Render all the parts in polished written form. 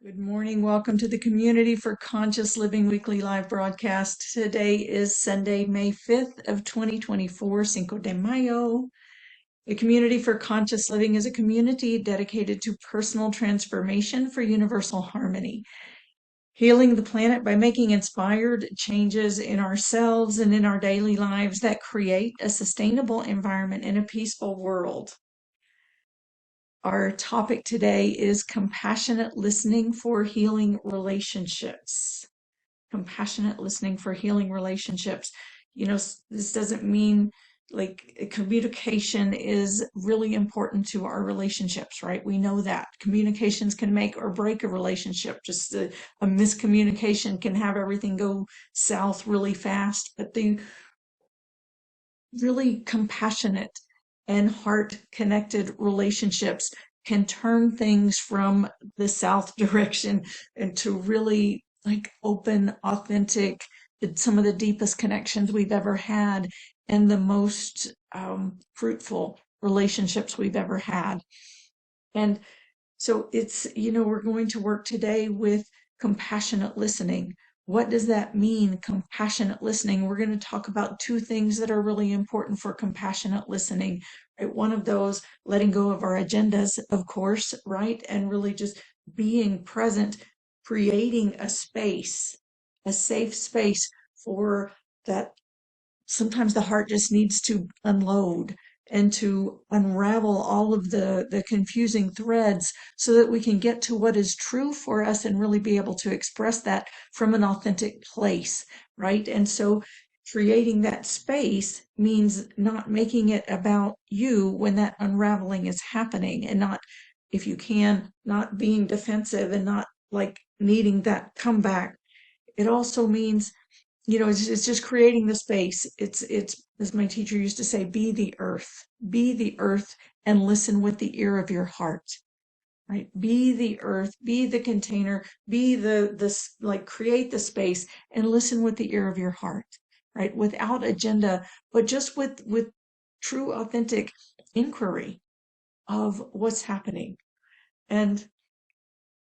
Good morning. Welcome to the Community for Conscious Living weekly live broadcast. Today is Sunday, May 5th of 2024, Cinco de Mayo. The Community for Conscious Living is a community dedicated to personal transformation for universal harmony, healing the planet by making inspired changes in ourselves and in our daily lives that create a sustainable environment in a peaceful world. Our topic today is compassionate listening for healing relationships. Compassionate listening for healing relationships. This doesn't mean like communication is really important to our relationships, right? We know that communications can make or break a relationship. Just a miscommunication can have everything go south really fast, but the really compassionate and heart connected relationships can turn things from the south direction into really like open, authentic, some of the deepest connections we've ever had and the most fruitful relationships we've ever had. And so we're going to work today with compassionate listening. What does that mean, compassionate listening? We're going to talk about two things that are really important for compassionate listening. Right? One of those, letting go of our agendas, of course, right? And really just being present, creating a space, a safe space for that. Sometimes the heart just needs to unload and to unravel all of the confusing threads so that we can get to what is true for us and really be able to express that from an authentic place, right? And so creating that space means not making it about you when that unraveling is happening, and not, if you can, not being defensive and not like needing that comeback. It also means, it's just creating the space. It's, as my teacher used to say, be the earth and listen with the ear of your heart, right? Be the earth, be the container, be like create the space and listen with the ear of your heart, right? Without agenda, but just with true, authentic inquiry of what's happening. And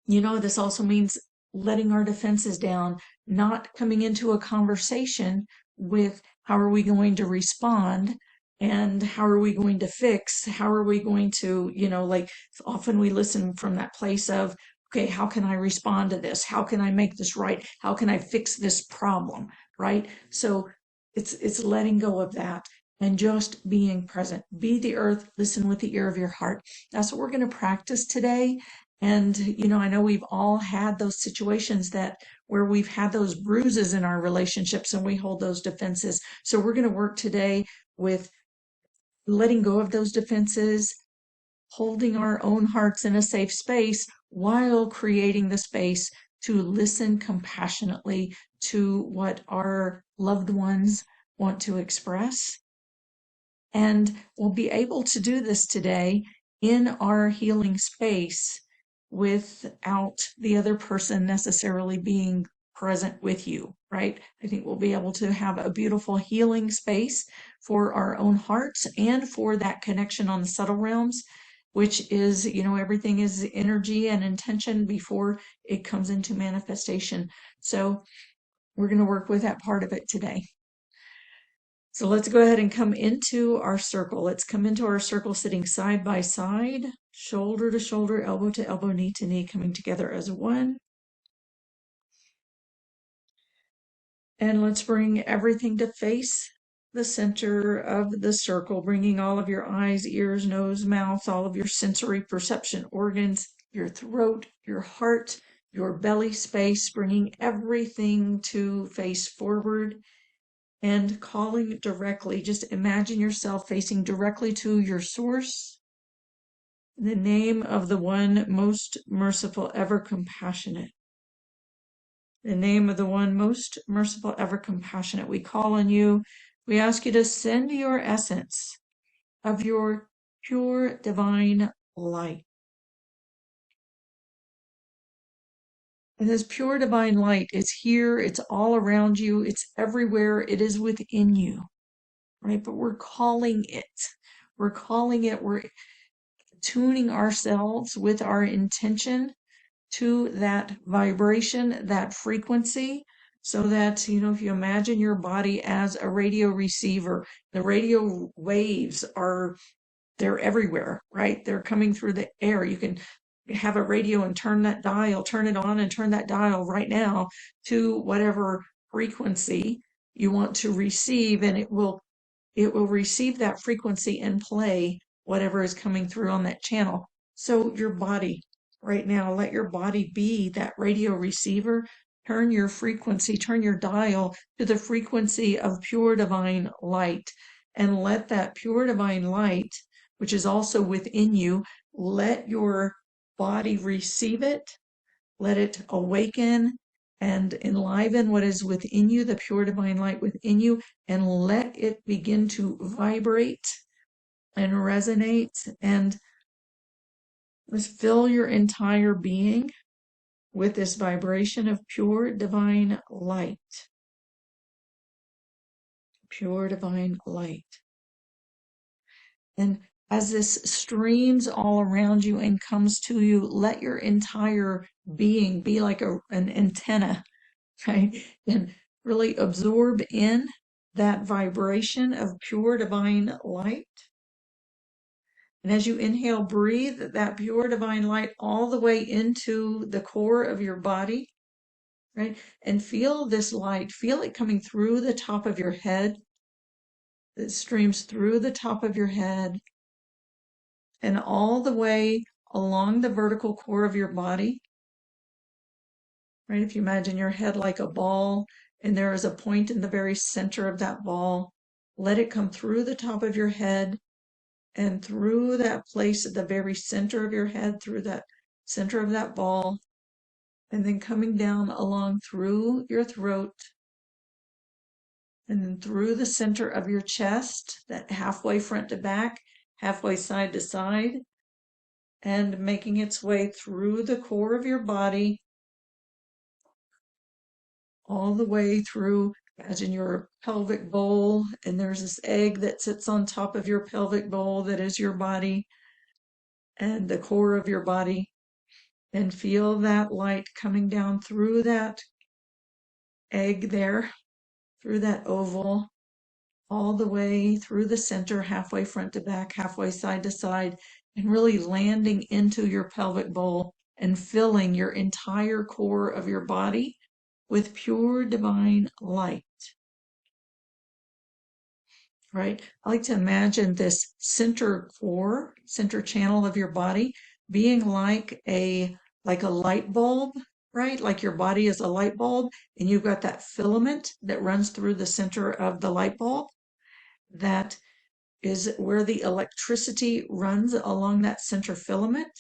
this also means letting our defenses down, not coming into a conversation with how are we going to respond and how are we going to fix, how are we going to, like often we listen from that place of, okay, how can I respond to this? How can I make this right? How can I fix this problem? Right? So it's letting go of that and just being present. Be the earth, listen with the ear of your heart. That's what we're going to practice today. And, I know we've all had those situations where we've had those bruises in our relationships and we hold those defenses. So we're going to work today with letting go of those defenses, holding our own hearts in a safe space while creating the space to listen compassionately to what our loved ones want to express. And we'll be able to do this today in our healing space without the other person necessarily being present with you, right? I think we'll be able to have a beautiful healing space for our own hearts and for that connection on the subtle realms, which is, everything is energy and intention before it comes into manifestation. So we're going to work with that part of it today. So let's go ahead and come into our circle. Let's come into our circle sitting side by side, shoulder to shoulder, elbow to elbow, knee to knee, coming together as one. And let's bring everything to face the center of the circle, bringing all of your eyes, ears, nose, mouth, all of your sensory perception organs, your throat, your heart, your belly space, bringing everything to face forward. And calling directly, just imagine yourself facing directly to your source, in the name of the one most merciful, ever compassionate. In the name of the one most merciful, ever compassionate, we call on you. We ask you to send your essence of your pure divine light. And this pure divine light is here, it's all around you, it's everywhere, it is within you. Right? But we're calling it. We're tuning ourselves with our intention to that vibration, that frequency, so that, if you imagine your body as a radio receiver, the radio waves they're everywhere, right? They're coming through the air. You can have a radio and turn that dial, turn it on and turn that dial right now to whatever frequency you want to receive, and it will receive that frequency and play whatever is coming through on that channel. So your body right now, let your body be that radio receiver. Turn your frequency, turn your dial to the frequency of pure divine light, and let that pure divine light, which is also within you, let your body receive it, let it awaken and enliven what is within you, the pure divine light within you, and let it begin to vibrate and resonate and just fill your entire being with this vibration of pure divine light. Pure divine light. And as this streams all around you and comes to you, let your entire being be like an antenna, right? And really absorb in that vibration of pure divine light. And as you inhale, breathe that pure divine light all the way into the core of your body, right? And feel this light, feel it coming through the top of your head. It streams through the top of your head and all the way along the vertical core of your body, right? If you imagine your head like a ball and there is a point in the very center of that ball, let it come through the top of your head and through that place at the very center of your head, through that center of that ball, and then coming down along through your throat, and then through the center of your chest, that halfway front to back, halfway side to side, and making its way through the core of your body, all the way through, imagine your pelvic bowl, and there's this egg that sits on top of your pelvic bowl that is your body and the core of your body. And feel that light coming down through that egg there, through that oval, all the way through the center, halfway front to back, halfway side to side, and really landing into your pelvic bowl and filling your entire core of your body with pure divine light. Right? I like to imagine this center core, center channel of your body being like a light bulb, right? Like your body is a light bulb, and you've got that filament that runs through the center of the light bulb. That is where the electricity runs along that center filament,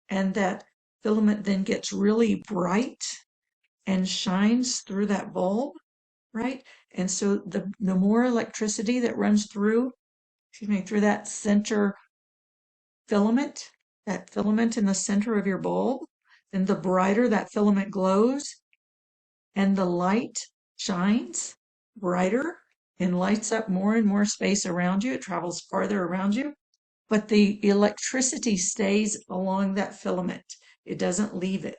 and that filament then gets really bright and shines through that bulb, right? And so the more electricity that runs through that center filament, that filament in the center of your bulb, then the brighter that filament glows, and the light shines brighter and lights up more and more space around you. It travels farther around you, but the electricity stays along that filament. It doesn't leave it,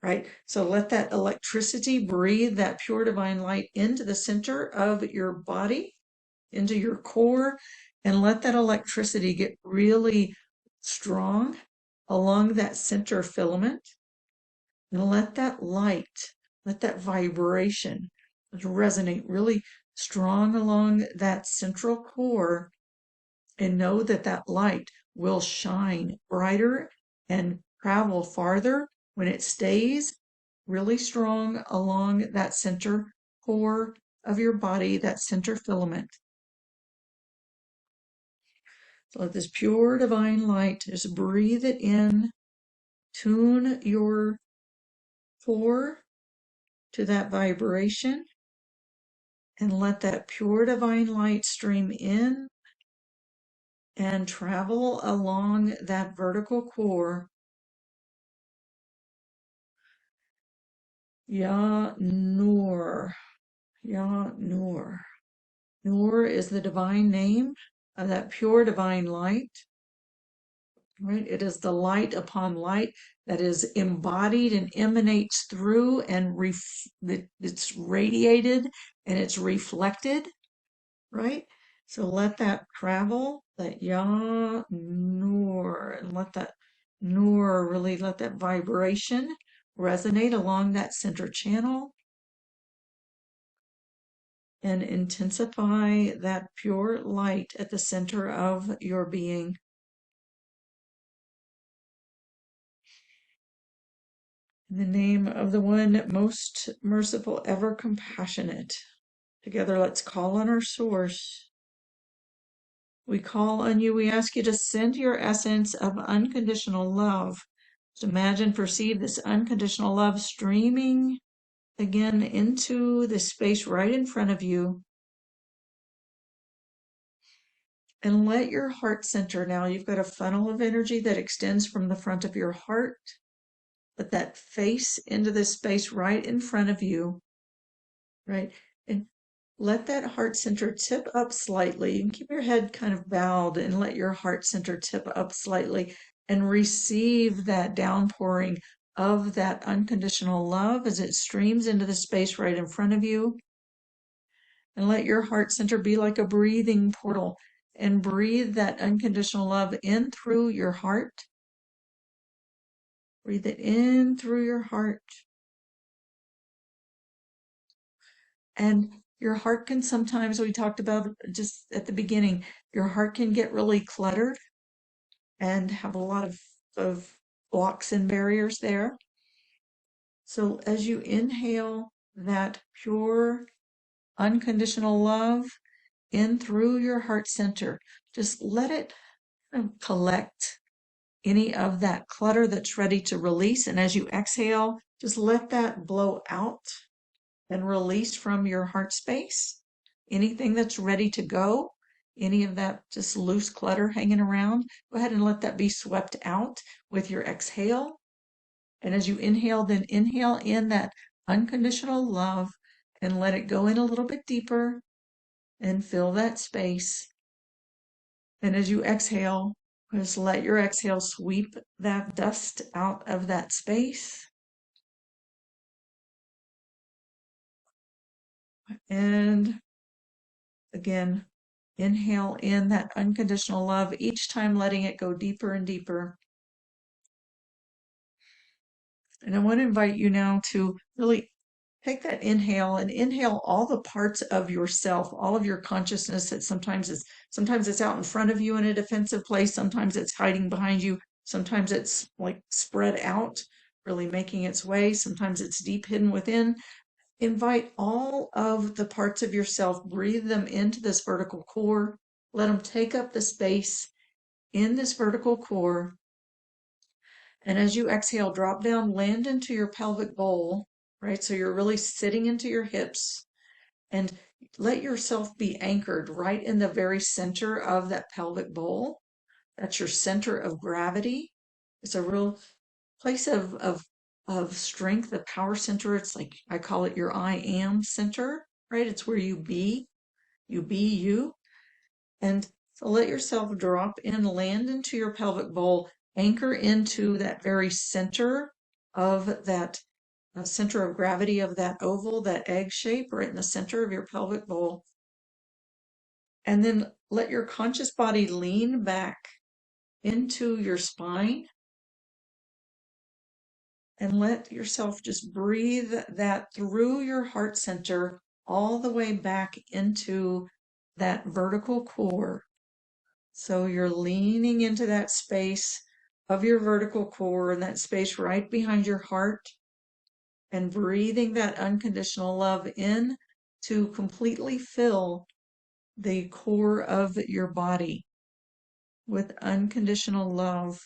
right? So let that electricity breathe that pure divine light into the center of your body, into your core, and let that electricity get really strong along that center filament. And let that light, let that vibration resonate really strong along that central core, and know that that light will shine brighter and travel farther when it stays really strong along that center core of your body, that center filament. So let this pure divine light, just breathe it in, tune your core to that vibration, and let that pure divine light stream in and travel along that vertical core. Ya Nur, Ya Nur. Nur is the divine name of that pure divine light. right? It is the light upon light that is embodied and emanates through and it's radiated and it's reflected, right? So let that travel, that Ya Nur, and let that Nur really let that vibration resonate along that center channel and intensify that pure light at the center of your being. In the name of the one most merciful, ever compassionate. Together, let's call on our source. We call on you. We ask you to send your essence of unconditional love. Just imagine, perceive this unconditional love streaming again into the space right in front of you. And let your heart center now. You've got a funnel of energy that extends from the front of your heart. Let that face into the space right in front of you, right? And let that heart center tip up slightly. You can keep your head kind of bowed and let your heart center tip up slightly and receive that downpouring of that unconditional love as it streams into the space right in front of you. And let your heart center be like a breathing portal and breathe that unconditional love in through your heart. Breathe it in through your heart. And your heart can sometimes, we talked about just at the beginning, your heart can get really cluttered and have a lot of blocks and barriers there. So as you inhale that pure, unconditional love in through your heart center, just let it collect any of that clutter that's ready to release. And as you exhale, just let that blow out and release from your heart space. Anything that's ready to go, any of that just loose clutter hanging around, go ahead and let that be swept out with your exhale. And as you inhale, then inhale in that unconditional love and let it go in a little bit deeper and fill that space. And as you exhale, just let your exhale sweep that dust out of that space. And again, inhale in that unconditional love, each time letting it go deeper and deeper. And I want to invite you now to really take that inhale and inhale all the parts of yourself, all of your consciousness that sometimes it's out in front of you in a defensive place, sometimes it's hiding behind you, sometimes it's like spread out, really making its way, sometimes it's deep hidden within. Invite all of the parts of yourself, breathe them into this vertical core, let them take up the space in this vertical core. And as you exhale, drop down, land into your pelvic bowl, right? So you're really sitting into your hips and let yourself be anchored right in the very center of that pelvic bowl. That's your center of gravity. It's a real place of strength, a power center. It's like, I call it your I am center, right? It's where you be you. And so let yourself drop in, land into your pelvic bowl, anchor into that very center of that center of gravity of that oval, that egg shape right in the center of your pelvic bowl. And then let your conscious body lean back into your spine and let yourself just breathe that through your heart center all the way back into that vertical core. So you're leaning into that space of your vertical core and that space right behind your heart and breathing that unconditional love in to completely fill the core of your body with unconditional love.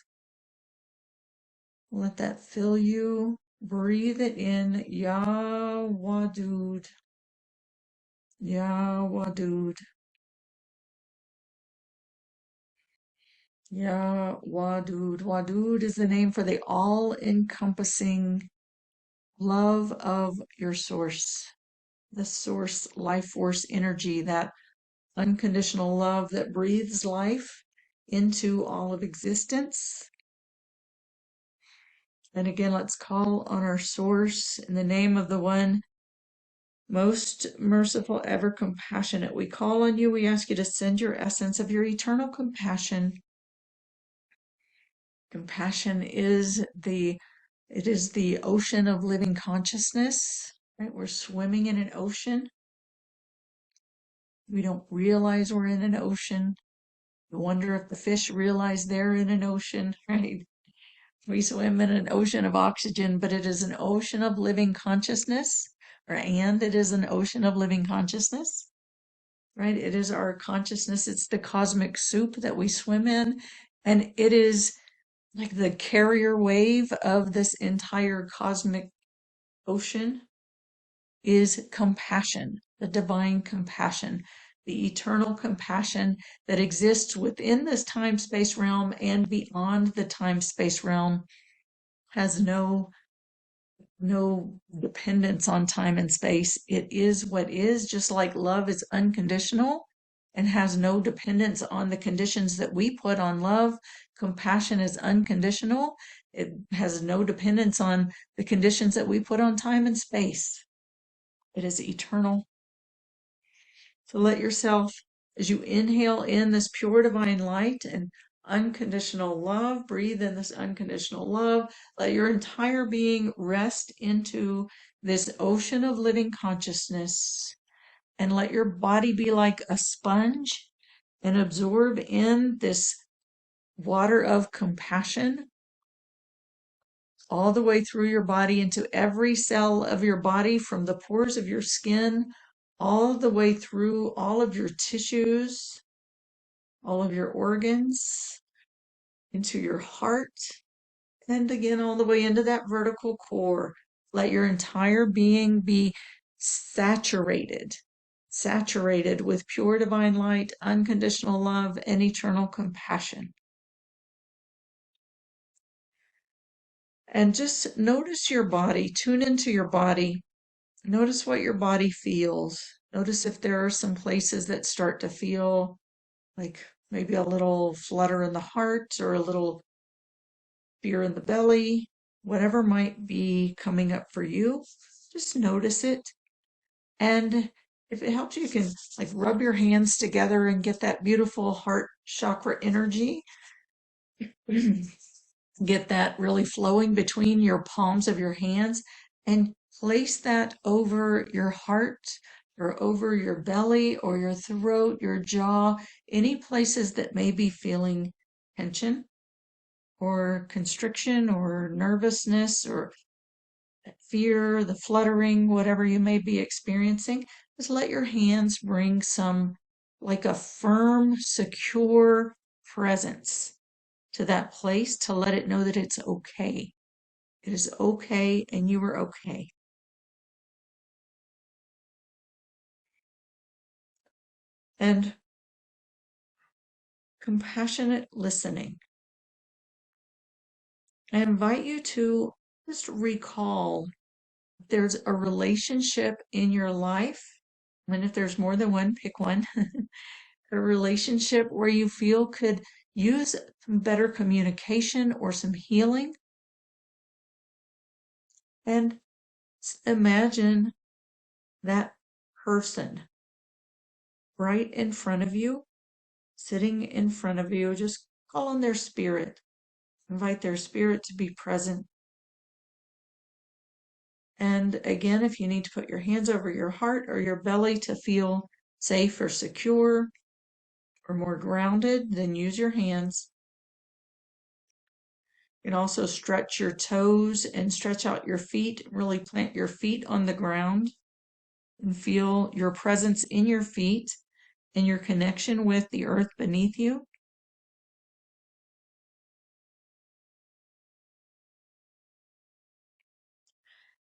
Let that fill you. Breathe it in. Ya Wadud. Ya Wadud. Ya Wadud. Wadud is the name for the all-encompassing love of your source, the source life force energy, that unconditional love that breathes life into all of existence. And again, let's call on our source in the name of the one most merciful, ever compassionate. We call on you. We ask you to send your essence of your eternal compassion. Compassion is the ocean of living consciousness, right? We're swimming in an ocean. We don't realize we're in an ocean. We wonder if the fish realize they're in an ocean, right? We swim in an ocean of oxygen, but it is an ocean of living consciousness, and it is an ocean of living consciousness, right? It is our consciousness. It's the cosmic soup that we swim in, and it is like the carrier wave of this entire cosmic ocean is compassion, the divine compassion, the eternal compassion that exists within this time-space realm and beyond the time-space realm, has no dependence on time and space. It is what is, just like love is unconditional and has no dependence on the conditions that we put on love. Compassion is unconditional. It has no dependence on the conditions that we put on time and space. It is eternal. So let yourself, as you inhale in this pure divine light and unconditional love, breathe in this unconditional love. Let your entire being rest into this ocean of living consciousness, and let your body be like a sponge and absorb in this water of compassion all the way through your body into every cell of your body, from the pores of your skin all the way through all of your tissues, all of your organs, into your heart, and again all the way into that vertical core. Let your entire being be saturated with pure divine light, unconditional love, and eternal compassion. And just notice your body, tune into your body. Notice what your body feels. Notice if there are some places that start to feel like maybe a little flutter in the heart or a little fear in the belly, whatever might be coming up for you. Just notice it. And if it helps you, you can like rub your hands together and get that beautiful heart chakra energy. Get that really flowing between your palms of your hands, and place that over your heart or over your belly or your throat, your jaw, any places that may be feeling tension or constriction or nervousness or fear, the fluttering, whatever you may be experiencing. Just let your hands bring some, like a firm, secure presence to that place, to let it know that it's okay. It is okay, and you are okay. And compassionate listening. I invite you to just recall if there's a relationship in your life, and if there's more than one, pick one. A relationship where you feel could use some better communication or some healing. And imagine that person right in front of you, sitting in front of you. Just call on their spirit. Invite their spirit to be present. And again, if you need to put your hands over your heart or your belly to feel safe or secure or more grounded, then use your hands. You can also stretch your toes and stretch out your feet. Really plant your feet on the ground and feel your presence in your feet and your connection with the earth beneath you.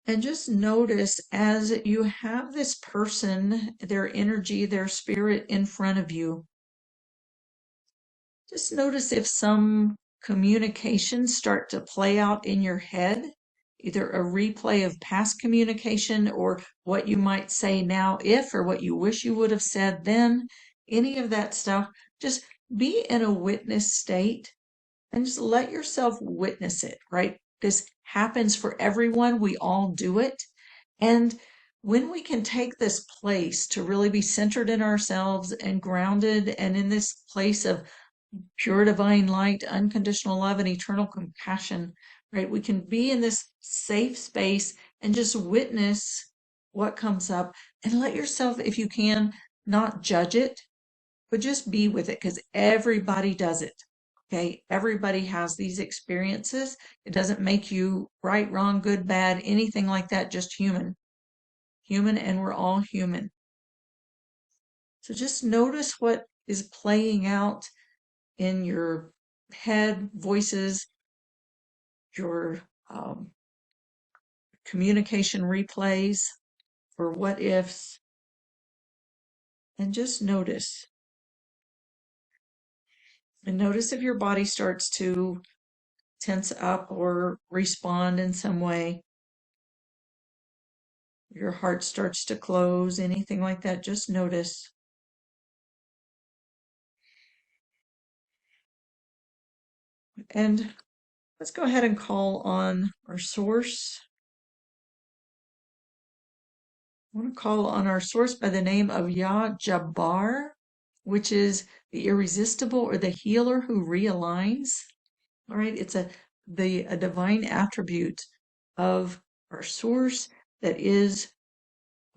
And just notice as you have this person, their energy, their spirit in front of you, just notice if some communications start to play out in your head, either a replay of past communication or what you might say now if, or what you wish you would have said then, any of that stuff. Just be in a witness state and just let yourself witness it, right? This happens for everyone. We all do it. And when we can take this place to really be centered in ourselves and grounded and in this place of pure divine light, unconditional love, and eternal compassion, right? We can be in this safe space and just witness what comes up and let yourself, if you can, not judge it, but just be with it because everybody does it. Okay. Everybody has these experiences. It doesn't make you right, wrong, good, bad, anything like that, just human. Human, and we're all human. So just notice what is playing out in your head, voices, your communication replays or what ifs, and just notice. And notice if your body starts to tense up or respond in some way. Your heart starts to close, anything like that, just notice. And let's go ahead and call on our source. I want to call on our source by the name of Yah Jabbar, which is the irresistible or the healer who realigns. All right, it's a divine attribute of our source that is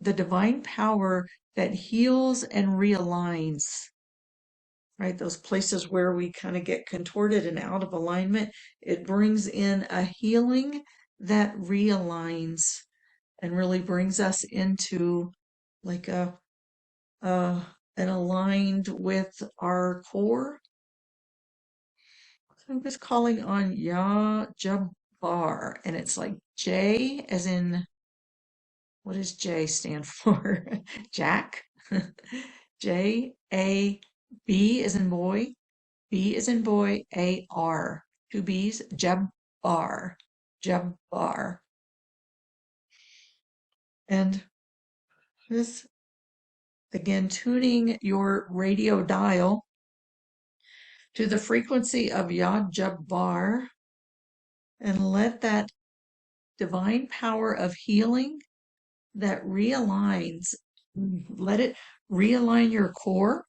the divine power that heals and realigns. Right, those places where we kind of get contorted and out of alignment, it brings in a healing that realigns and really brings us into like an aligned with our core. So I'm just calling on Yah Jabbar, and it's like J as in, what does J stand for? Jack. J-A, B as in boy, B as in boy, A-R. Two B's, Jabbar. Jabbar. And this, again, tuning your radio dial to the frequency of Yah Jabbar and let that divine power of healing that realigns, let it realign your core.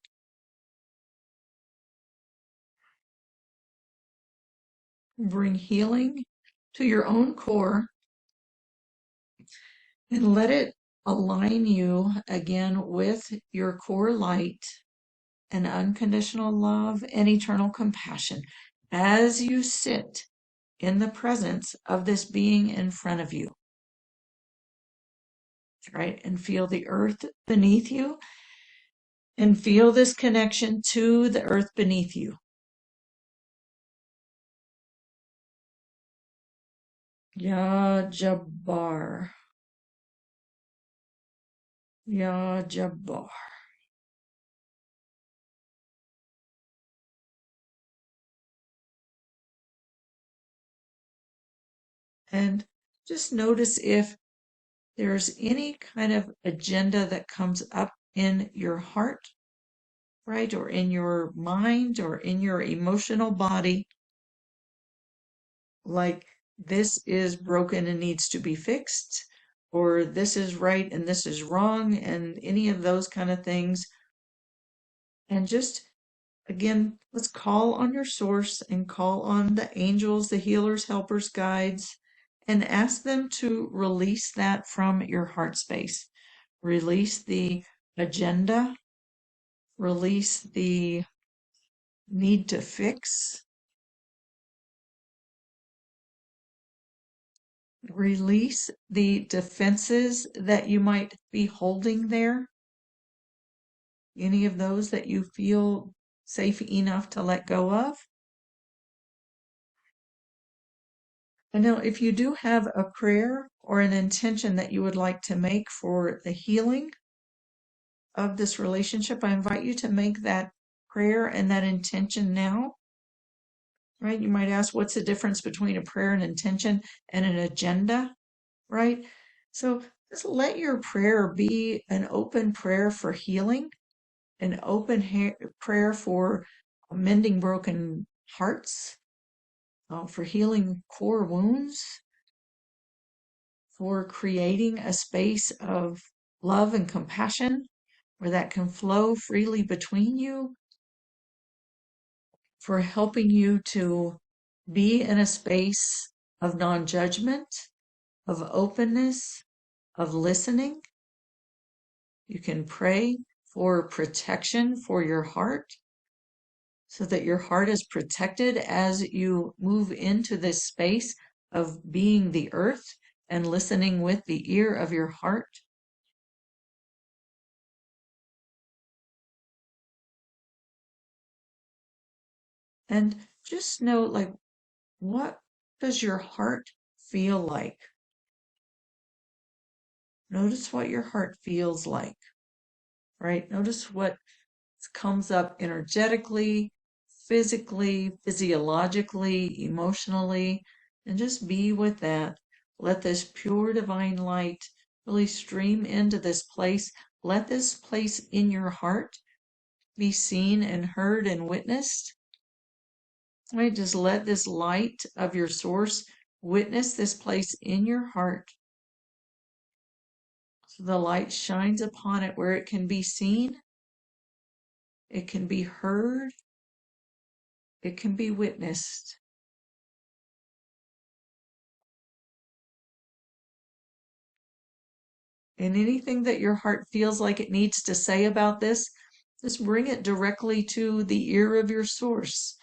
Bring healing to your own core and let it align you again with your core light and unconditional love and eternal compassion as you sit in the presence of this being in front of you. Right? And feel the earth beneath you and feel this connection to the earth beneath you. Ya Jabbar. Ya Jabbar. And just notice if there's any kind of agenda that comes up in your heart, right? Or in your mind or in your emotional body, like this is broken and needs to be fixed, or this is right and this is wrong, and any of those kind of things. And just again, let's call on your source and call on the angels, the healers, helpers, guides, and ask them to release that from your heart space. Release the agenda, release the need to fix, release the defenses that you might be holding there, any of those that you feel safe enough to let go of. And now, if you do have a prayer or an intention that you would like to make for the healing of this relationship, I invite you to make that prayer and that intention now. Right? You might ask, what's the difference between a prayer and intention and an agenda? Right? So just let your prayer be an open prayer for healing, an open prayer for mending broken hearts, for healing core wounds, for creating a space of love and compassion where that can flow freely between you, for helping you to be in a space of non judgment, of openness, of listening. You can pray for protection for your heart so that your heart is protected as you move into this space of being the earth and listening with the ear of your heart. And just know, like, what does your heart feel like? Notice what your heart feels like, right? Notice what comes up energetically, physically, physiologically, emotionally, and just be with that. Let this pure divine light really stream into this place. Let this place in your heart be seen and heard and witnessed. Right? Just let this light of your source witness this place in your heart. So the light shines upon it where it can be seen, it can be heard, it can be witnessed. And anything that your heart feels like it needs to say about this, just bring it directly to the ear of your source.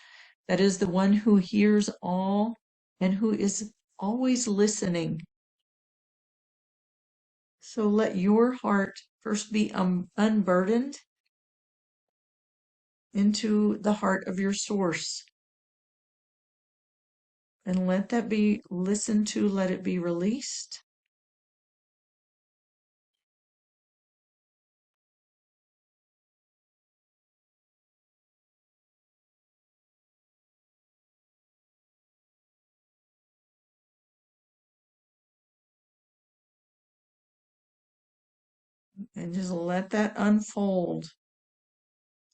That is the one who hears all and who is always listening. So let your heart first be unburdened into the heart of your source. And let that be listened to, let it be released. And just let that unfold,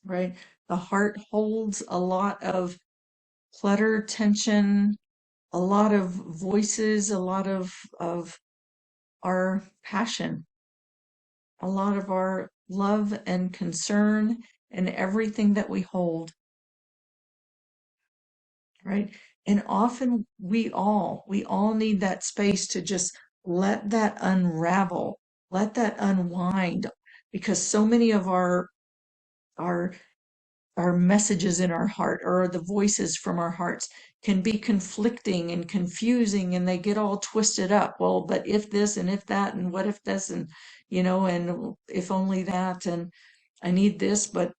right? The heart holds a lot of clutter, tension, a lot of voices, a lot of our passion, a lot of our love and concern and everything that we hold, right? And often we all need that space to just let that unravel, let that unwind, because so many of our our messages in our heart or the voices from our hearts can be conflicting and confusing and they get all twisted up. Well, but if this and if that and what if this and and if only that and I need this, but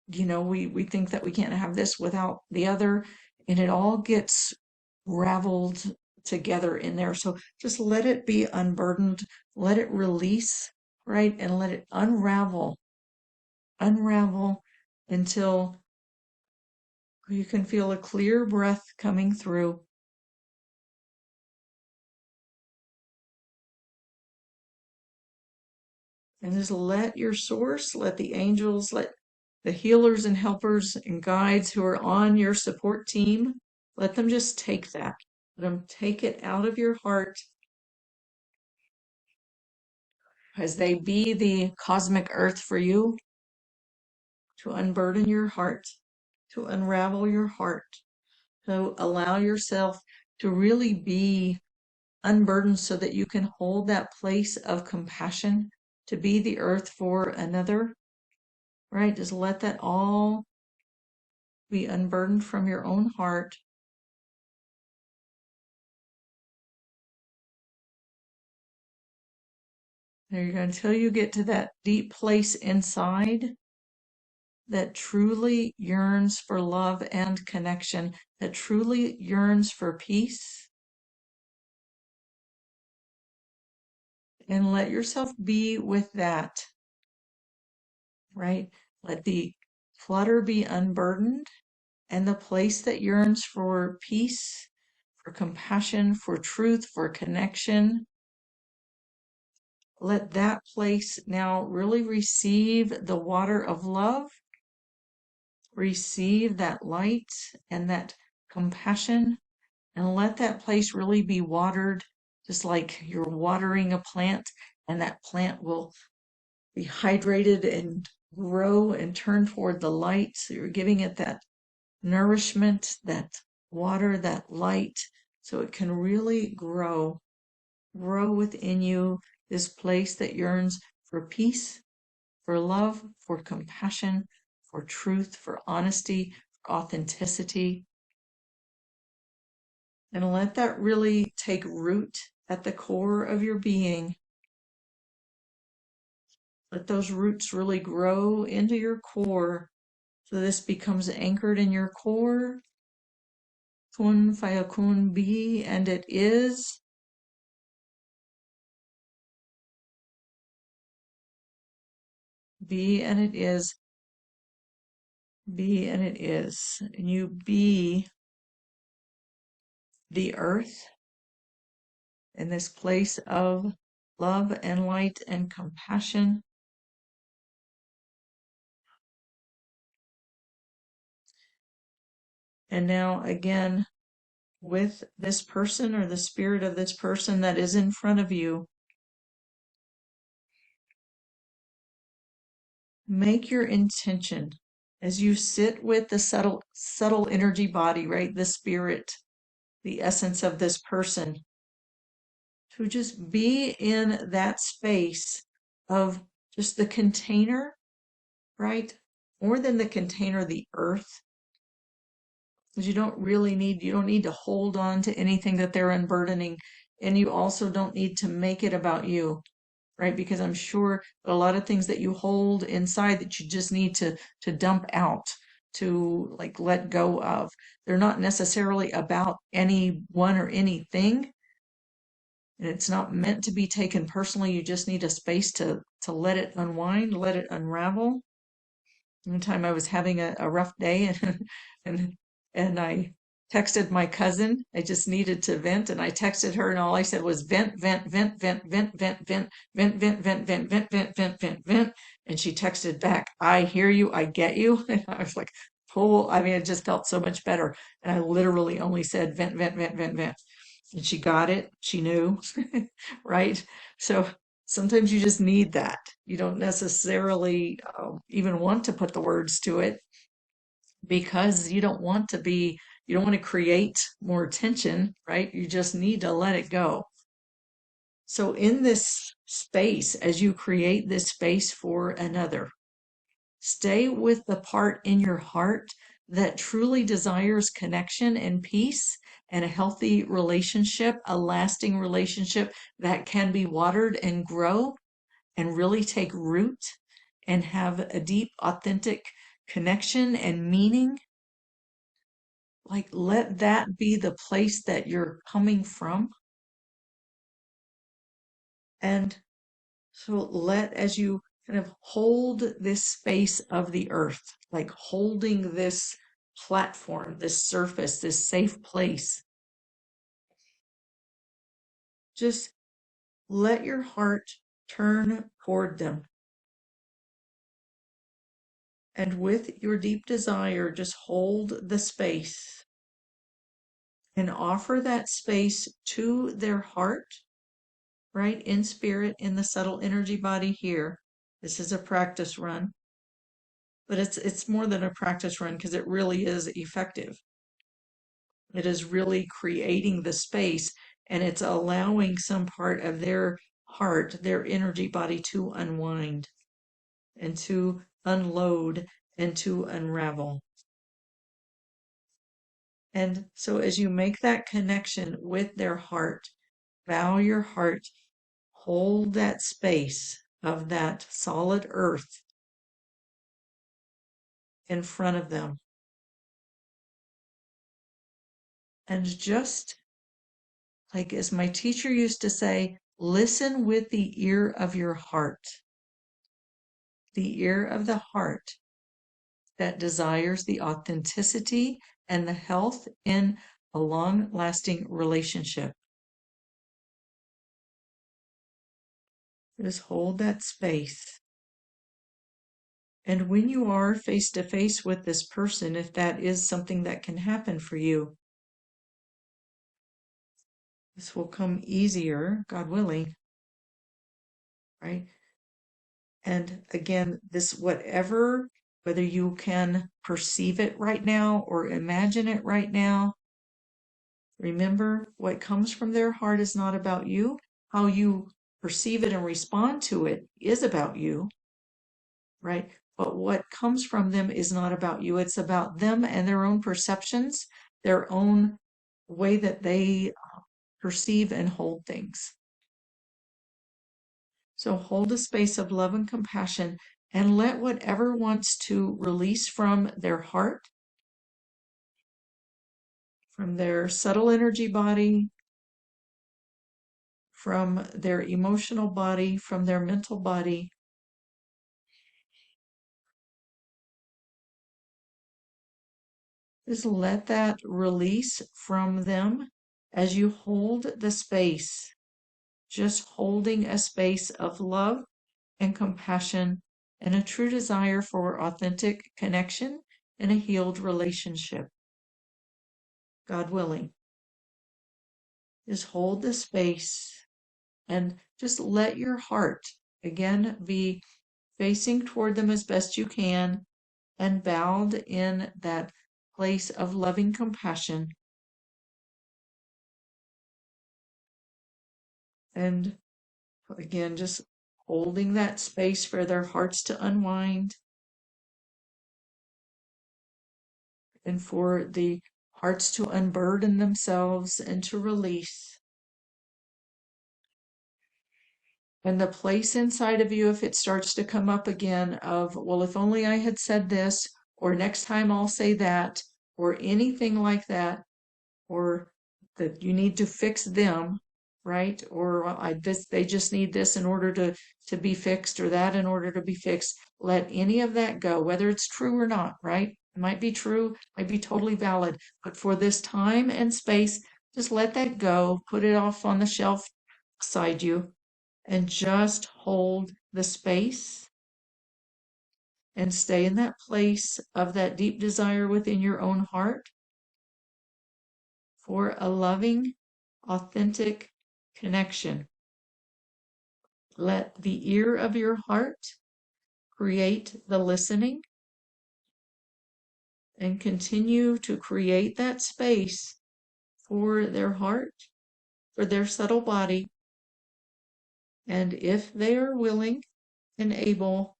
we think that we can't have this without the other, and it all gets raveled together in there. So just let it be unburdened, let it release, right? And let it unravel until you can feel a clear breath coming through. And just let your source, let the angels, let the healers and helpers and guides who are on your support team, let them just take that. Let them take it out of your heart as they be the cosmic earth for you to unburden your heart, to unravel your heart, to allow yourself to really be unburdened so that you can hold that place of compassion, to be the earth for another, right? Just let that all be unburdened from your own heart. There you go, until you get to that deep place inside that truly yearns for love and connection, that truly yearns for peace. And let yourself be with that, right? Let the clutter be unburdened, and the place that yearns for peace, for compassion, for truth, for connection, let that place now really receive the water of love, receive that light and that compassion, and let that place really be watered, just like you're watering a plant, and that plant will be hydrated and grow and turn toward the light. So you're giving it that nourishment, that water, that light, so it can really grow within you, this place that yearns for peace, for love, for compassion, for truth, for honesty, for authenticity. And let that really take root at the core of your being. Let those roots really grow into your core. So this becomes anchored in your core. Kun fayakun, be, and it is. Be, and it is. Be, and it is. And you be the earth in this place of love and light and compassion. And now, again, with this person or the spirit of this person that is in front of you, make your intention as you sit with the subtle energy body, right? The spirit, the essence of this person, to just be in that space of just the container, right? More than the container, the earth. Because you don't need to hold on to anything that they're unburdening. And you also don't need to make it about you, right? Because I'm sure a lot of things that you hold inside that you just need to dump out, to like let go of. They're not necessarily about anyone or anything. And it's not meant to be taken personally. You just need a space to let it unwind, let it unravel. One time I was having a rough day and and I texted my cousin. I just needed to vent and I texted her and all I said was vent, vent, vent, vent, vent, vent, vent, vent, vent, vent, vent, vent, vent, vent, vent, vent. And she texted back, I hear you, I get you. And I was like, cool. I mean, it just felt so much better. And I literally only said vent, vent, vent, vent, vent. And she got it. She knew, right? So sometimes you just need that. You don't necessarily even want to put the words to it because you don't want to create more tension, right? You just need to let it go. So, in this space, as you create this space for another, stay with the part in your heart that truly desires connection and peace and a healthy relationship, a lasting relationship that can be watered and grow and really take root and have a deep, authentic connection and meaning. Like, let that be the place that you're coming from. And so, as you kind of hold this space of the earth, like holding this platform, this surface, this safe place, just let your heart turn toward them. And with your deep desire, just hold the space and offer that space to their heart, right? In spirit, in the subtle energy body here. This is a practice run, but it's more than a practice run because it really is effective. It is really creating the space and it's allowing some part of their heart, their energy body to unwind and to unload and to unravel. And so as you make that connection with their heart, bow your heart, hold that space of that solid earth in front of them. And just like as my teacher used to say, listen with the ear of your heart, the ear of the heart that desires the authenticity and the health in a long lasting relationship. Just hold that space And when you are face to face with this person, if that is something that can happen for you, this will come easier, God willing, right? And again, this, whatever, whether you can perceive it right now or imagine it right now, remember what comes from their heart is not about you. How you perceive it and respond to it is about you, right? But what comes from them is not about you. It's about them and their own perceptions, their own way that they perceive and hold things. So hold a space of love and compassion and let whatever wants to release from their heart, from their subtle energy body, from their emotional body, from their mental body. Just let that release from them as you hold the space, just holding a space of love and compassion and a true desire for authentic connection and a healed relationship. God willing. Just hold the space and just let your heart again be facing toward them as best you can and bowed in that place of loving compassion. And again, just holding that space for their hearts to unwind and for the hearts to unburden themselves and to release. And the place inside of you, if it starts to come up again of, well, if only I had said this, or next time I'll say that, or anything like that, or that you need to fix them, right? Or they just need this in order to be fixed, or that in order to be fixed. Let any of that go, whether it's true or not, right? It might be true, might be totally valid, but for this time and space, just let that go, put it off on the shelf beside you, and just hold the space and stay in that place of that deep desire within your own heart for a loving, authentic connection. Let the ear of your heart create the listening and continue to create that space for their heart, for their subtle body. And if they are willing and able,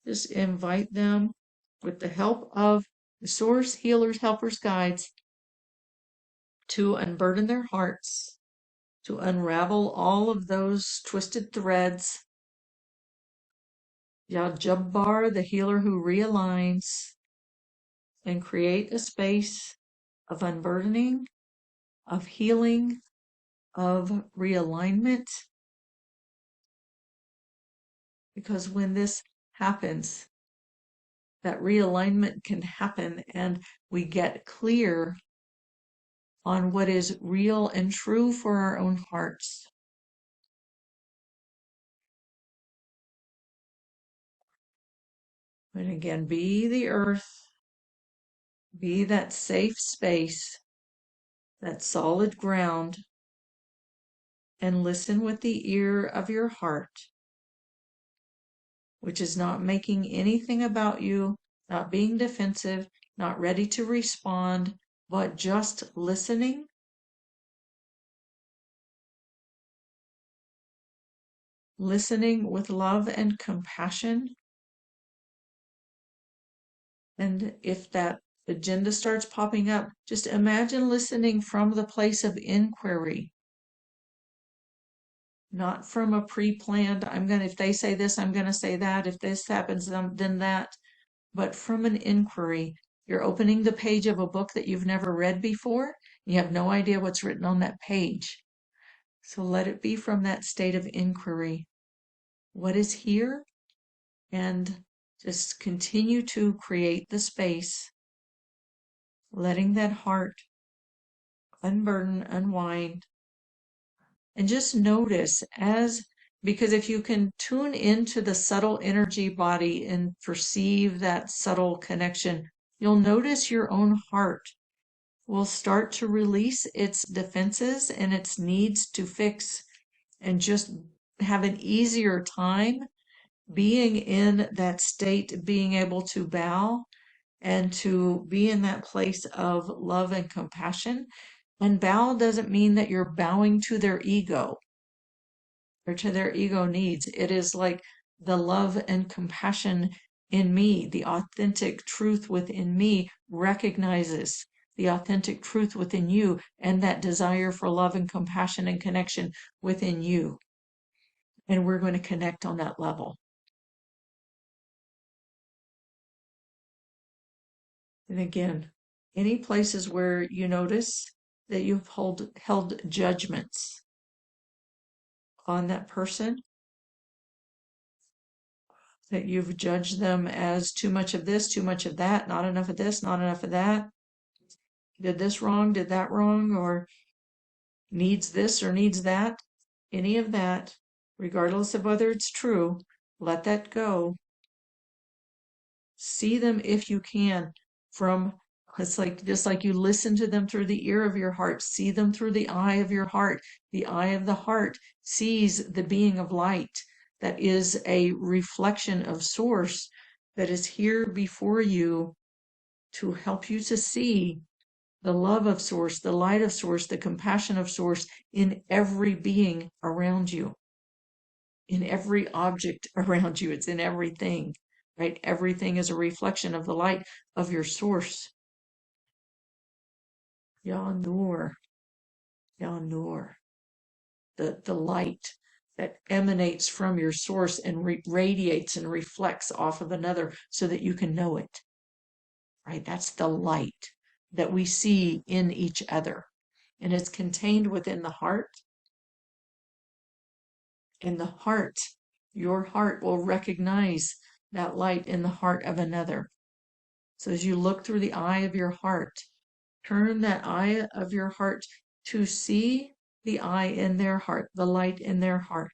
just invite them with the help of the source, healers, helpers, guides to unburden their hearts, to unravel all of those twisted threads. Ya Jabbar, the healer who realigns, and create a space of unburdening, of healing, of realignment. Because when this happens, that realignment can happen and we get clear on what is real and true for our own hearts. And again, be the earth, be that safe space, that solid ground, and listen with the ear of your heart, which is not making anything about you, not being defensive, not ready to respond, but just listening. Listening with love and compassion. And if that agenda starts popping up, just imagine listening from the place of inquiry, not from a pre-planned, if they say this, I'm going to say that. If this happens, then that. But from an inquiry. You're opening the page of a book that you've never read before. You have no idea what's written on that page. So let it be from that state of inquiry. What is here? And just continue to create the space, letting that heart unburden, unwind, and just notice as Because if you can tune into the subtle energy body and perceive that subtle connection, you'll notice your own heart will start to release its defenses and its needs to fix and just have an easier time being in that state, being able to bow and to be in that place of love and compassion. And bow doesn't mean that you're bowing to their ego or to their ego needs. It is like the love and compassion in me, the authentic truth within me recognizes the authentic truth within you and that desire for love and compassion and connection within you. And we're going to connect on that level. And again, any places where you notice that you've held judgments on that person, that you've judged them as too much of this, too much of that, not enough of this, not enough of that, did this wrong, did that wrong, or needs this or needs that, any of that, regardless of whether it's true, let that go. See them if you can from, it's like just like you listen to them through the ear of your heart, see them through the eye of your heart. The eye of the heart sees the being of light that is a reflection of source that is here before you to help you to see the love of source, the light of source, the compassion of source in every being around you, in every object around you. It's in everything, right? Everything is a reflection of the light of your source. Ya Nur, Ya Nur, the light that emanates from your source and radiates and reflects off of another so that you can know it, right? That's the light that we see in each other. And it's contained within the heart. And the heart, your heart will recognize that light in the heart of another. So as you look through the eye of your heart, turn that eye of your heart to see the eye in their heart, the light in their heart,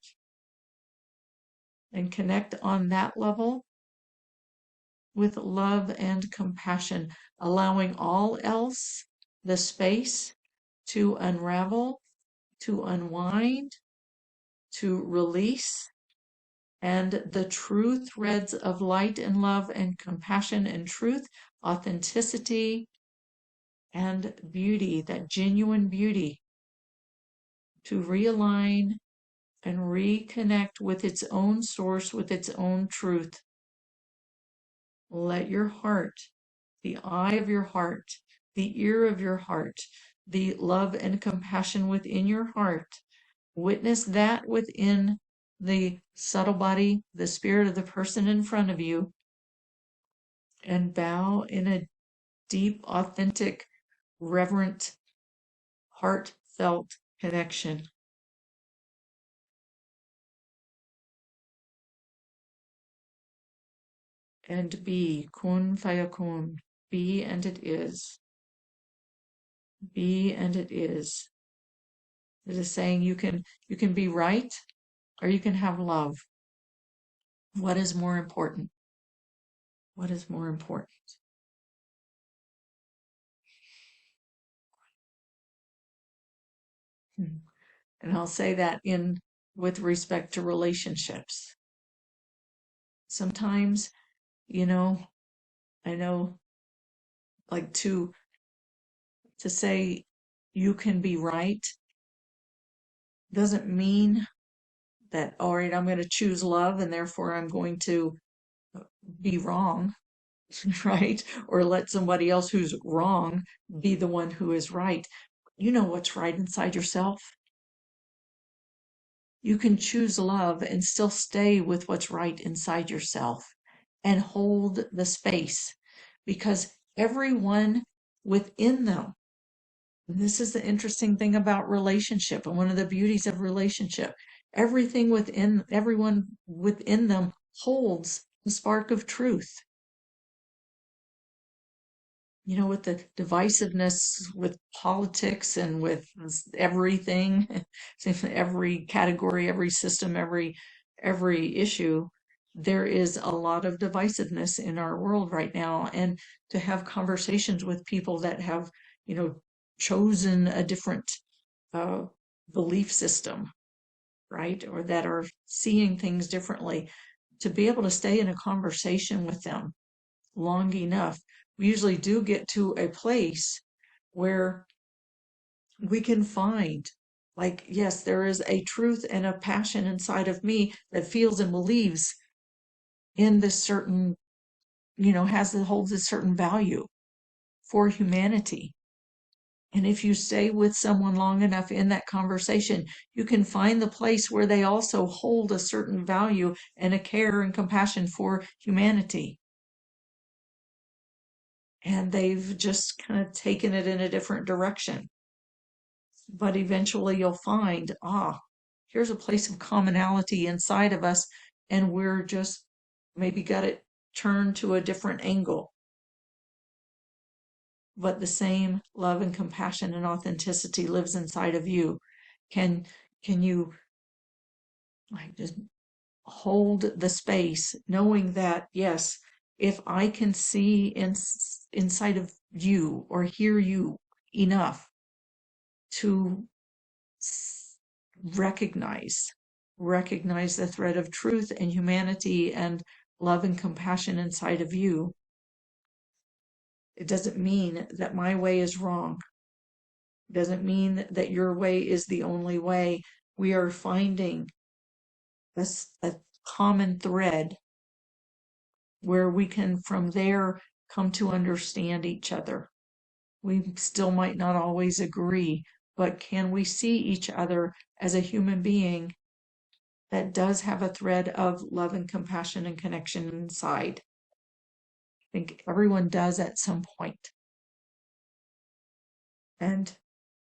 and connect on that level with love and compassion, allowing all else the space to unravel, to unwind, to release, and the true threads of light and love and compassion and truth, authenticity and beauty, that genuine beauty, to realign and reconnect with its own source, with its own truth. Let your heart, the eye of your heart, the ear of your heart, the love and compassion within your heart, witness that within the subtle body, the spirit of the person in front of you, and bow in a deep, authentic, reverent, heartfelt connection. And be, kun fayakun, be and it is. Be and it is. It is saying you can be right or you can have love. What is more important? What is more important? And I'll say that in with respect to relationships. Sometimes, you know, I know like to say you can be right doesn't mean that, all right, I'm going to choose love and therefore I'm going to be wrong, right? Or let somebody else who's wrong be the one who is right. You know what's right inside yourself. You can choose love and still stay with what's right inside yourself and hold the space because everyone within them, and this is the interesting thing about relationship and one of the beauties of relationship, everything within everyone within them holds the spark of truth. with the divisiveness with politics and with everything, every category, every system, every issue, there is a lot of divisiveness in our world right now. And to have conversations with people that have, chosen a different uh, belief system, right? Or that are seeing things differently, to be able to stay in a conversation with them long enough, we usually do get to a place where we can find, like, yes, there is a truth and a passion inside of me that feels and believes in this certain, holds a certain value for humanity. And if you stay with someone long enough in that conversation, you can find the place where they also hold a certain value and a care and compassion for humanity. And they've just kind of taken it in a different direction. But eventually you'll find, here's a place of commonality inside of us, and we're just maybe got it turned to a different angle. But the same love and compassion and authenticity lives inside of you. Can you, like, just hold the space, knowing that, yes, if I can see inside of you or hear you enough to recognize the thread of truth and humanity and love and compassion inside of you, it doesn't mean that my way is wrong. It doesn't mean that your way is the only way. We are finding a common thread where we can from there come to understand each other. We still might not always agree, but can we see each other as a human being that does have a thread of love and compassion and connection inside? I think everyone does at some point. And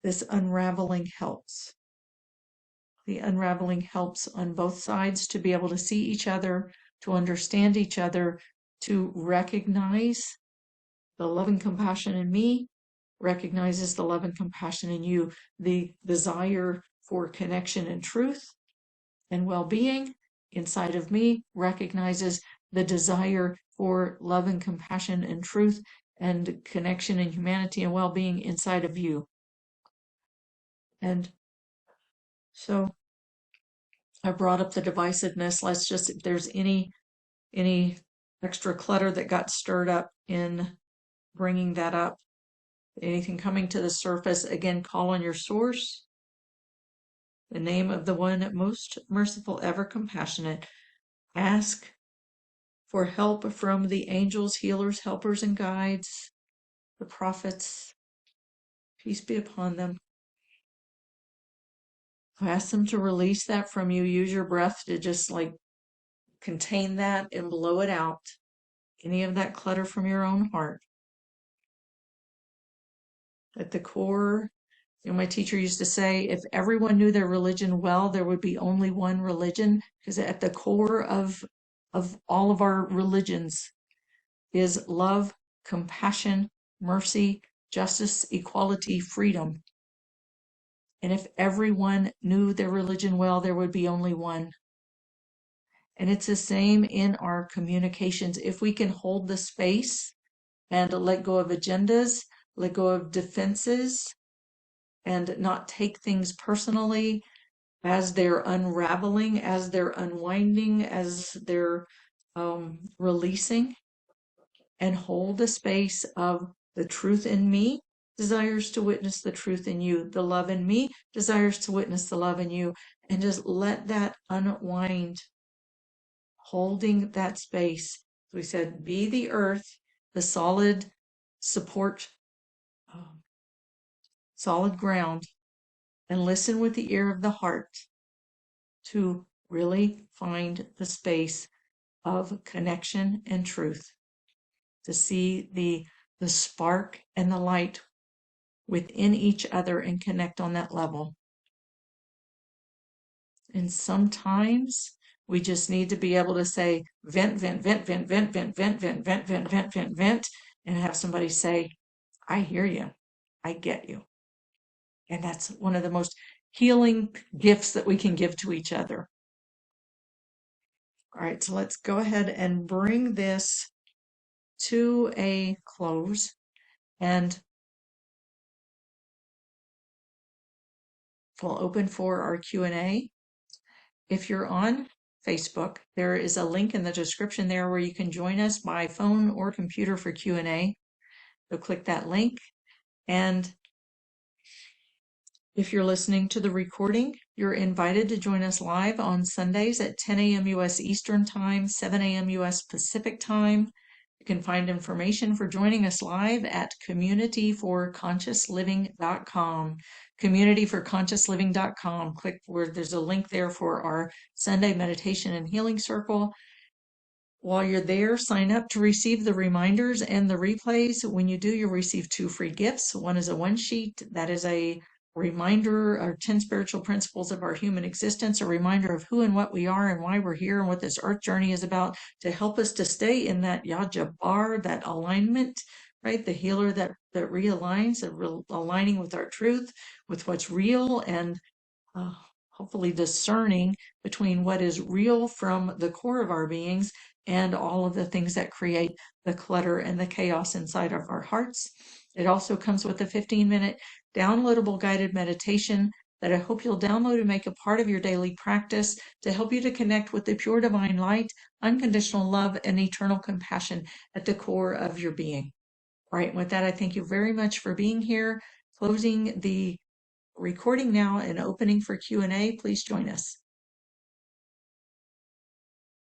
this unraveling helps. The unraveling helps on both sides to be able to see each other, to understand each other, to recognize the love and compassion in me, recognizes the love and compassion in you, the desire for connection and truth and well-being inside of me recognizes the desire for love and compassion and truth and connection and humanity and well-being inside of you. And so I brought up the divisiveness. Let's just, if there's any extra clutter that got stirred up in bringing that up, anything coming to the surface, again, call on your source, the name of the one most merciful, ever compassionate. Ask for help from the angels, healers, helpers, and guides, the prophets. Peace be upon them. Ask them to release that from you. Use your breath to just like contain that and blow it out. Any of that clutter from your own heart. At the core, my teacher used to say, if everyone knew their religion well, there would be only one religion, because at the core of all of our religions is love, compassion, mercy, justice, equality, freedom. And if everyone knew their religion well, there would be only one. And it's the same in our communications. If we can hold the space and let go of agendas, let go of defenses, and not take things personally as they're unraveling, as they're unwinding, as they're releasing, and hold the space of the truth in me desires to witness the truth in you, the love in me desires to witness the love in you, and just let that unwind, holding that space. We said, be the earth, the solid support, solid ground, and listen with the ear of the heart to really find the space of connection and truth, to see the spark and the light within each other and connect on that level. And sometimes we just need to be able to say vent, vent, vent, vent, vent, vent, vent, vent, vent, vent, vent, vent, and have somebody say, I hear you. I get you. And that's one of the most healing gifts that we can give to each other. All right, so let's go ahead and bring this to a close. And we'll open for our Q&A. If you're on Facebook, there is a link in the description there where you can join us by phone or computer for Q&A. So click that link. And if you're listening to the recording, you're invited to join us live on Sundays at 10 a.m. U.S. Eastern Time, 7 a.m. U.S. Pacific Time. You can find information for joining us live at communityforconsciousliving.com. Communityforconsciousliving.com. Click where there's a link there for our Sunday meditation and healing circle. While you're there, sign up to receive the reminders and the replays. When you do, you'll receive 2 free gifts. One is a one sheet that is a reminder of 10 spiritual principles of our human existence, a reminder of who and what we are and why we're here and what this earth journey is about to help us to stay in that Yajabar, that alignment, right? The healer that realigns, aligning with our truth, with what's real, and uh, hopefully discerning between what is real from the core of our beings and all of the things that create the clutter and the chaos inside of our hearts. It also comes with a 15-minute downloadable guided meditation that I hope you'll download and make a part of your daily practice to help you to connect with the pure divine light, unconditional love, and eternal compassion at the core of your being. All right, with that, I thank you very much for being here. Closing the recording now and opening for Q&A. Please join us.